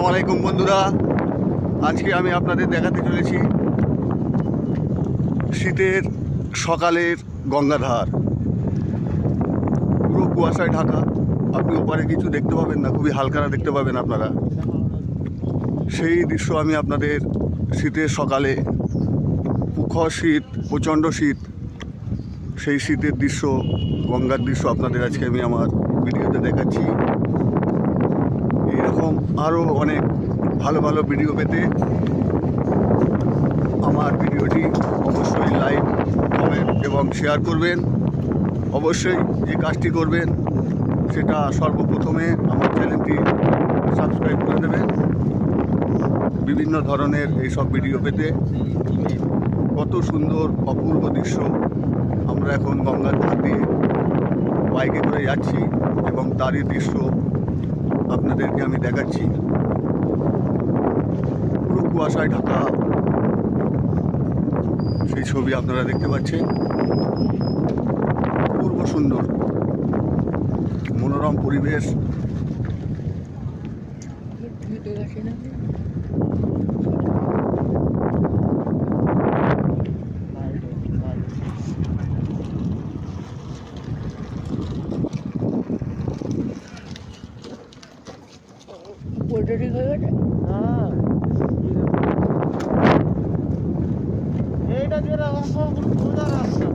আলাইকুম বন্ধুরা, আজকে আমি আপনাদের দেখাতে চলেছি শীতের সকালের গঙ্গাধার। পুরো কুয়াশায় ঢাকা, আপনি ওপারে কিছু দেখতে পাবেন না, খুবই হালকা দেখতে পাবেন আপনারা। সেই দৃশ্য আমি আপনাদের শীতের সকালে, প্রখর শীত, প্রচণ্ড শীত, সেই শীতের দৃশ্য, গঙ্গার দৃশ্য আপনাদের আজকে আমি আমার ভিডিওতে দেখাচ্ছি। এইরকম আরও অনেক ভালো ভালো ভিডিও পেতে আমার ভিডিওটি অবশ্যই লাইক, কমেন্ট এবং শেয়ার করবেন। অবশ্যই যে কাজটি করবেন সেটা সর্বপ্রথমে আমার চ্যানেলটি সাবস্ক্রাইব করে দেবেন। বিভিন্ন ধরনের এইসব ভিডিও পেতে। কত সুন্দর অপূর্ব দৃশ্য, আমরা এখন গঙ্গার ধার দিয়ে বাইকে করে যাচ্ছি এবং তারই দৃশ্য আপনাদেরকে আমি দেখাচ্ছি। পুরো কুয়াশায় ঢাকা সেই ছবি আপনারা দেখতে পাচ্ছেন। অপূর্ব সুন্দর মনোরম পরিবেশ। ঠিক হয়ে গেছে। এইটা যেটা সোজা রাস্তা